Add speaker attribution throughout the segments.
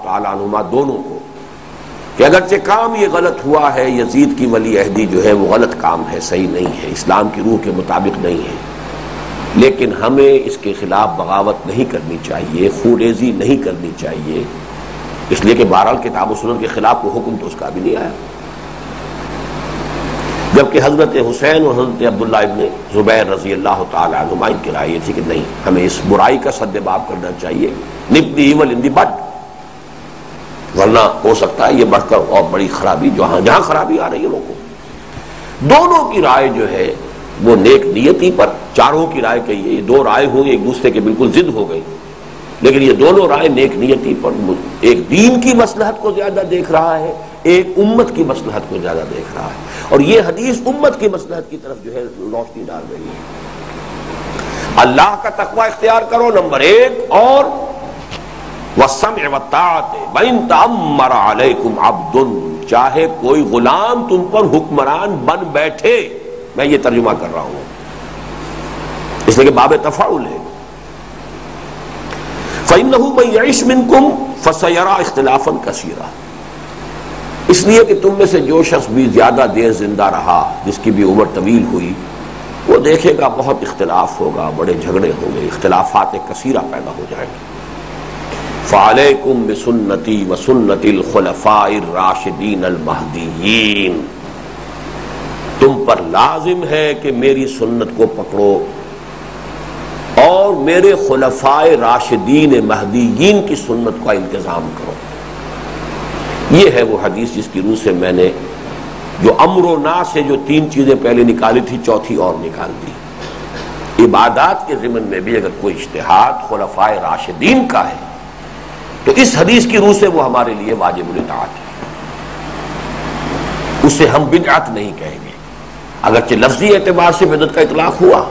Speaker 1: تعالیٰ عنہما دونوں کو کہ اگرچہ کام یہ غلط ہوا ہے، یزید کی ولی عہدی جو ہے وہ غلط کام ہے، صحیح نہیں ہے، اسلام کی روح کے مطابق نہیں ہے، لیکن ہمیں اس کے خلاف بغاوت نہیں کرنی چاہیے، خوریزی نہیں کرنی چاہیے، اس لیے کہ بہرحال کتاب و سنت کے خلاف کوئی حکم تو اس کا بھی نہیں آیا۔ جبکہ حضرت حسین اور حضرت عبداللہ ابن زبیر رضی اللہ تعالی عنہما ان کی رائے یہ تھی کہ نہیں، ہمیں اس برائی کا سد باب کرنا چاہیے، نپ دی ایول ان دی بٹ، ورنہ ہو سکتا ہے یہ بڑھ کر اور بڑی خرابی جہاں خرابی آ رہی ہے لوگوں کو۔ دونوں کی رائے جو ہے وہ نیک نیتی پر، چاروں کی رائے کہیے، یہ دو رائے ہوئی ایک دوسرے کے بالکل ضد ہو گئی، لیکن یہ دونوں رائے نیک نیتی پر، ایک دین کی مصلحت کو زیادہ دیکھ رہا ہے، ایک امت کی مصلحت کو زیادہ دیکھ رہا ہے، اور یہ حدیث امت کی مصلحت کی طرف جو ہے روشنی ڈال رہی ہے۔ اللہ کا تقوی اختیار کرو نمبر ایک، اور والسمع والطاعت وَإِن تَأَمَّرَ عَلَيْكُمْ عَبْدٌ، چاہے کوئی غلام تم پر حکمران بن بیٹھے، میں یہ ترجمہ کر رہا ہوں اس لیے کہ باب تفاعل ہے۔ فَإِنَّهُ مَن يَعِشْ مِنكُمْ فَسَيَرَىٰ اخْتِلَافًا كَثِيرًا، اس لیے کہ تم میں سے جو شخص بھی زیادہ دیر زندہ رہا، جس کی بھی عمر طویل ہوئی، وہ دیکھے گا بہت اختلاف ہوگا، بڑے جھگڑے ہوں گے، اختلافات کثیرہ پیدا ہو جائیں گے۔ فَعَلَيْكُمْ بِسُنَّتِي وَسُنَّتِ الْخُلَفَاءِ الرَّاشِدِينَ الْمَهْدِيِّينَ، تم پر لازم ہے کہ میری سنت کو پکڑو اور میرے خلفائے راشدین مہدیین کی سنت کا انتظام کرو۔ یہ ہے وہ حدیث جس کی روح سے میں نے جو امر و نہی سے جو تین چیزیں پہلے نکالی تھی، چوتھی اور نکال دی۔ عبادات کے ضمن میں بھی اگر کوئی اجتہاد خلفائے راشدین کا ہے تو اس حدیث کی روح سے وہ ہمارے لیے واجب الاطاعت ہے، اسے ہم بدعت نہیں کہیں گے، اگرچہ لفظی اعتبار سے بدعت کا اطلاق ہوا،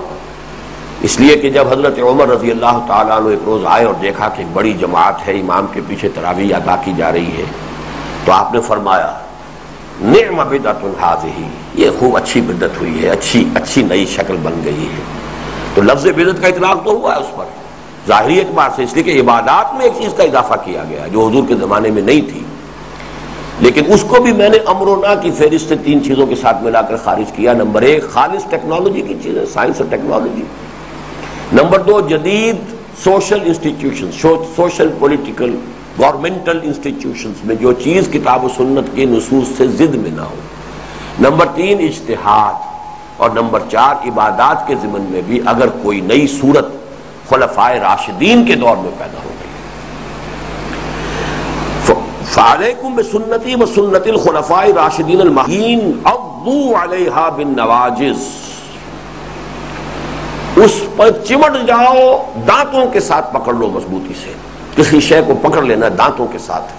Speaker 1: اس لیے کہ جب حضرت عمر رضی اللہ تعالیٰ عنہ ایک روز آئے اور دیکھا کہ بڑی جماعت ہے، امام کے پیچھے تراویح ادا کی جا رہی ہے، تو آپ نے فرمایا نعم بدعۃ ھذہ، یہ خوب اچھی بدعت ہوئی ہے، اچھی نئی شکل بن گئی ہے۔ تو لفظ بدعت کا اطلاق تو ہوا ہے اس پر ظاہری اعتبار سے، اس لیے کہ عبادات میں ایک چیز کا اضافہ کیا گیا جو حضور کے زمانے میں نہیں تھی، لیکن اس کو بھی میں نے امر و نہی کی فہرست سے تین چیزوں کے ساتھ ملا کر خارج کیا۔ نمبر ایک خالص ٹیکنالوجی کی چیزیں، سائنس اور ٹیکنالوجی۔ نمبر دو جدید social institution, social political governmental institutions میں جو چیز کتاب و سنت کے نصوص سے ضد میں نہ ہو۔ نمبر تین اجتہاد، اور نمبر چار عبادات کے ضمن میں بھی اگر کوئی نئی صورت خلفائے راشدین کے دور میں پیدا ہو گئی۔ فعلیکم بسنتی وسنت الخلفاء الراشدین المہدیین عضوا علیہا بالنواجذ، اس پر چمٹ جاؤ، دانتوں کے ساتھ پکڑ لو مضبوطی سے، کسی شے کو پکڑ لینا دانتوں کے ساتھ،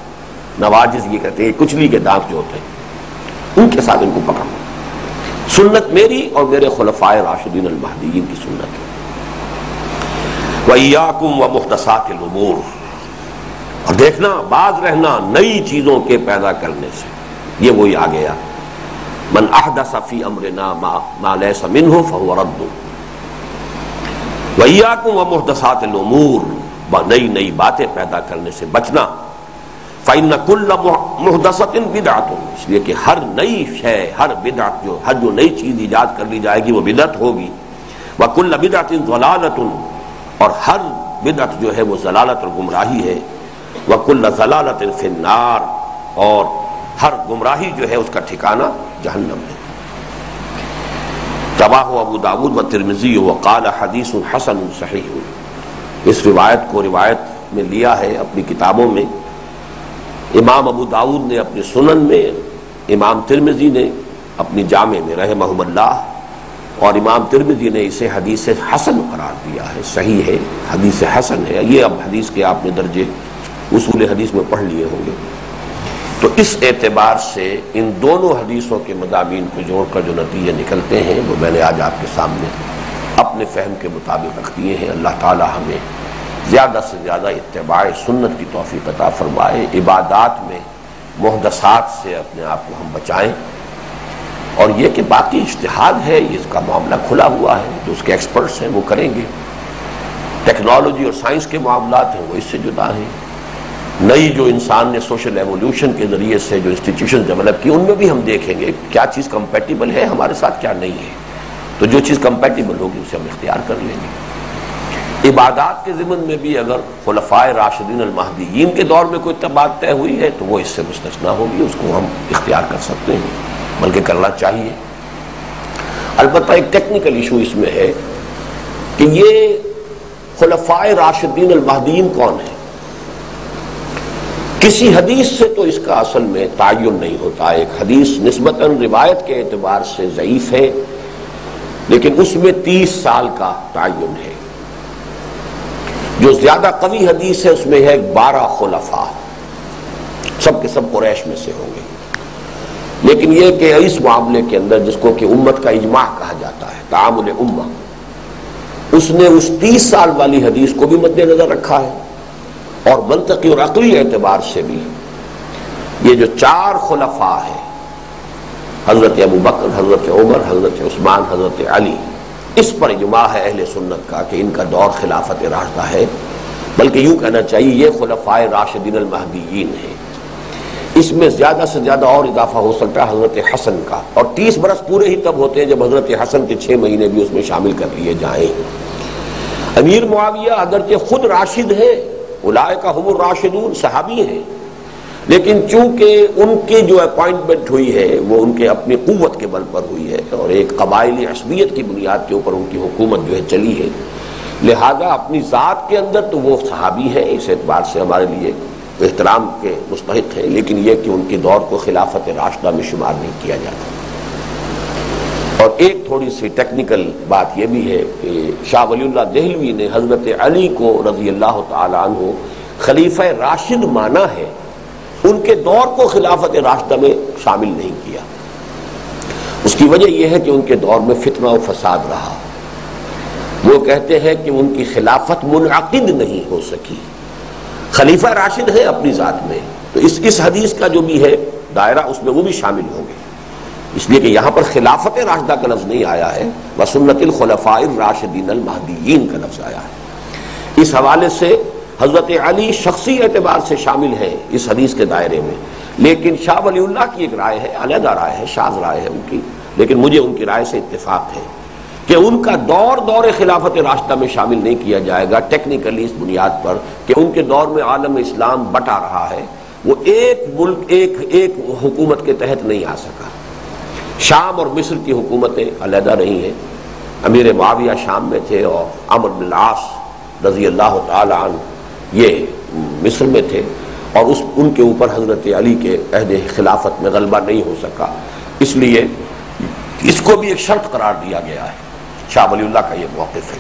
Speaker 1: نواجذ یہ کہتے ہیں کچلی کے دانت جو ہوتے ہیں ان کے ساتھ ان کو پکڑ لو، سنت میری اور میرے خلفائے راشدین المہدیین کی سنت ہے۔ وَإِيَّاكُمْ وَمُحْدَثَاتِ الْأُمُورِ، اور دیکھنا باز رہنا نئی چیزوں کے پیدا کرنے سے، یہ وہی آ گیا من احدث فی امرنا ما لیس منہ فہو رد۔ وَإِيَّاكُمْ وَمُحْدَثَاتِ الْأُمُورِ، نئی باتیں پیدا کرنے سے بچنا۔ فَإِنَّ كُلَّ مُحْدَثَةٍ بِدْعَةٌ، اس لیے کہ ہر نئی شے، ہر بدعت جو نئی چیز ایجاد کر لی جائے گی وہ بدعت ہوگی۔ وَكُلَّ بِدْعَةٍ ضَلَالَةٌ، اور ہر بدعت جو ہے وہ ضلالت اور گمراہی ہے۔ وَكُلَّ ضَلَالَةٍ فِي النَّارِ، اور ہر گمراہی جو ہے اس کا ٹھکانہ جہنم ہے۔ رواہ ابو داود والترمذی وقال حدیث حسن صحیح، اس روایت کو روایت میں لیا ہے اپنی کتابوں میں، امام ابو داود نے اپنے سنن میں، امام ترمذی نے اپنی جامع میں رحمہم اللہ، اور امام ترمذی نے اسے حدیث حسن قرار دیا ہے، صحیح ہے، حدیث حسن ہے۔ یہ اب حدیث کے آپ نے درجے اصول حدیث میں پڑھ لیے ہوں گے، تو اس اعتبار سے ان دونوں حدیثوں کے مضامین کو جوڑ کر جو نتیجے نکلتے ہیں وہ میں نے آج آپ کے سامنے اپنے فہم کے مطابق رکھ دیے ہیں۔ اللہ تعالی ہمیں زیادہ سے زیادہ اتباع سنت کی توفیق عطا فرمائے، عبادات میں محدثات سے اپنے آپ کو ہم بچائیں، اور یہ کہ باقی اجتہاد ہے، اس کا معاملہ کھلا ہوا ہے، جو اس کے ایکسپرٹس ہیں وہ کریں گے، ٹیکنالوجی اور سائنس کے معاملات ہیں وہ اس سے جدا ہیں، نئی جو انسان نے سوشل ایولیوشن کے ذریعے سے جو انسٹیٹیوشن ڈیولپ کی، ان میں بھی ہم دیکھیں گے کیا چیز کمپیٹیبل ہے ہمارے ساتھ، کیا نہیں ہے. تو جو چیز کمپیٹیبل ہوگی اسے ہم اختیار کر لیں گے. عبادات کے ضمن میں بھی اگر خلفائے راشدین المہدیین کے دور میں کوئی بات طے ہوئی ہے تو وہ اس سے مستثنا ہوگی، اس کو ہم اختیار کر سکتے ہیں، بلکہ کرنا چاہیے. البتہ ایک ٹیکنیکل ایشو اس میں ہے کہ یہ خلفائے راشدین المہدیین کون ہیں. کسی حدیث سے تو اس کا اصل میں تعین نہیں ہوتا. ایک حدیث نسبتاً روایت کے اعتبار سے ضعیف ہے، لیکن اس میں 30 سال کا تعین ہے. جو زیادہ قوی حدیث ہے اس میں ہے 12 خلفاء، سب کے سب قریش میں سے ہوں گے. لیکن یہ کہ اس معاملے کے اندر جس کو کہ امت کا اجماع کہا جاتا ہے، تعامل امہ، اس نے اس 30 سال والی حدیث کو بھی مد نظر رکھا ہے. اور منطقی اور عقلی اعتبار سے بھی یہ جو 4 خلفاء ہیں، حضرت ابو بکر، حضرت عمر، حضرت عثمان، حضرت علی، اس پر اجماع ہے اہل سنت کا کہ ان کا دور خلافت راشدہ ہے. بلکہ یوں کہنا چاہیے یہ خلفائے راشدین المہدیین ہیں. اس میں زیادہ سے زیادہ اور اضافہ ہو سکتا ہے حضرت حسن کا، اور 30 برس پورے ہی تب ہوتے ہیں جب حضرت حسن کے 6 مہینے بھی اس میں شامل کر لیے جائیں. امیر معاویہ اگرچہ خود راشد ہے، اولئک ہم الراشدون، صحابی ہیں، لیکن چونکہ ان کی جو اپوائنٹمنٹ ہوئی ہے وہ ان کے اپنی قوت کے بل پر ہوئی ہے اور ایک قبائلی عصبیت کی بنیاد کے اوپر ان کی حکومت جو ہے چلی ہے، لہذا اپنی ذات کے اندر تو وہ صحابی ہیں، اس اعتبار سے ہمارے لیے احترام کے مستحق ہیں. لیکن یہ کہ ان کے دور کو خلافت راشدہ میں شمار نہیں کیا جاتا. اور ایک تھوڑی سی ٹیکنیکل بات یہ بھی ہے کہ شاہ ولی اللہ دہلوی نے حضرت علی کو رضی اللہ تعالی عنہ خلیفہ راشد مانا ہے، ان کے دور کو خلافت راشدہ میں شامل نہیں کیا. اس کی وجہ یہ ہے کہ ان کے دور میں فتنہ و فساد رہا. وہ کہتے ہیں کہ ان کی خلافت منعقد نہیں ہو سکی. خلیفہ راشد ہے اپنی ذات میں، تو اس حدیث کا جو بھی ہے دائرہ اس میں وہ بھی شامل ہوں گے. اس لیے کہ یہاں پر خلافت راشدہ کا لفظ نہیں آیا ہے، وسنت الخلفاء الراشدین المہدیین کا لفظ آیا ہے. اس حوالے سے حضرت علی شخصی اعتبار سے شامل ہے اس حدیث کے دائرے میں. لیکن شاہ ولی اللہ کی ایک رائے ہے، علیحدہ رائے ہے، شاذ رائے ہے ان کی، لیکن مجھے ان کی رائے سے اتفاق ہے کہ ان کا دور خلافت راشدہ میں شامل نہیں کیا جائے گا، ٹیکنیکلی اس بنیاد پر کہ ان کے دور میں عالم اسلام بٹا رہا ہے. وہ ایک ملک ایک حکومت کے تحت نہیں آ سکا. شام اور مصر کی حکومتیں علیحدہ رہی ہیں. امیر معاویہ شام میں تھے اور عمرو بن العاص رضی اللہ تعالی عنہ یہ مصر میں تھے، اور ان کے اوپر حضرت علی کے عہد خلافت میں غلبہ نہیں ہو سکا. اس لیے اس کو بھی ایک شرط قرار دیا گیا ہے. شاہ ولی اللہ کا یہ موقف ہے.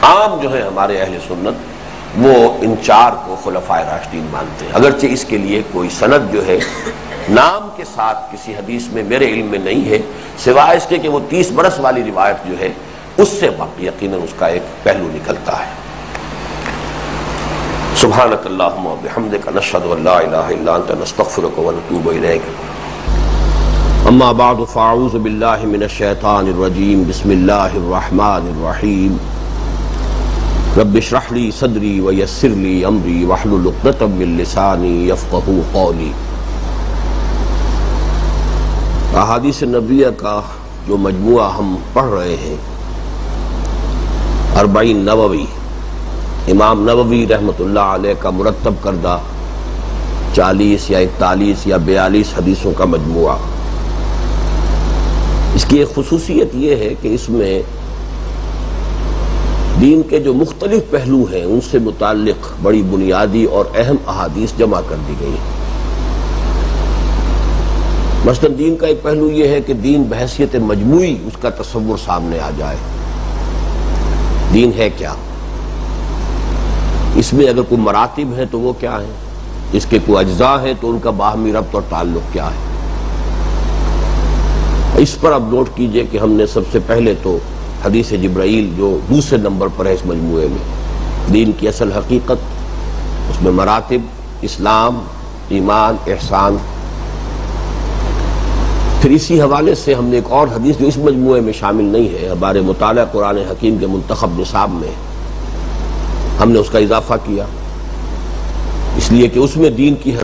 Speaker 1: عام جو ہے ہمارے اہل سنت وہ ان 4 کو خلفائے راشدین مانتے ہیں، اگرچہ اس کے لیے کوئی سند جو ہے نام کے ساتھ کسی حدیث میں میرے علم میں نہیں ہے، سوائے اس کے کہ وہ 30 برس والی روایت جو ہے اس سے باقی یقیناً اس کا ایک پہلو نکلتا ہے. سبحانک اللہم و بحمدک نشہد ان لا الہ الا انت نستغفرک و نتوب الیک. اما بعد فاعوذ باللہ من الشیطان الرجیم. بسم اللہ الرحمن الرحیم. رب اشرح لی صدری ویسر لی امری واحلل عقدۃ من لسانی یفقہوا قولی. احادیث نبویہ کا جو مجموعہ ہم پڑھ رہے ہیں، 40 نووی، امام نووی رحمۃ اللہ علیہ کا مرتب کردہ 40 یا 41 یا 42 حدیثوں کا مجموعہ. اس کی ایک خصوصیت یہ ہے کہ اس میں دین کے جو مختلف پہلو ہیں ان سے متعلق بڑی بنیادی اور اہم احادیث جمع کر دی گئی ہیں. مثلا دین کا ایک پہلو یہ ہے کہ دین بحیثیت مجموعی اس کا تصور سامنے آ جائے. دین ہے کیا؟ اس میں اگر کوئی مراتب ہیں تو وہ کیا ہیں، اس کے کوئی اجزاء ہیں تو ان کا باہمی ربط اور تعلق کیا ہے. اس پر اب نوٹ کیجئے کہ ہم نے سب سے پہلے تو حدیث جبرائیل جو دوسرے نمبر پر ہے اس مجموعے میں، دین کی اصل حقیقت، اس میں مراتب، اسلام، ایمان، احسان. پھر اسی حوالے سے ہم نے ایک اور حدیث جو اس مجموعے میں شامل نہیں ہے، ہمارے مطالعہ قرآن حکیم کے منتخب نصاب میں ہم نے اس کا اضافہ کیا. اس لیے کہ اس میں دین کی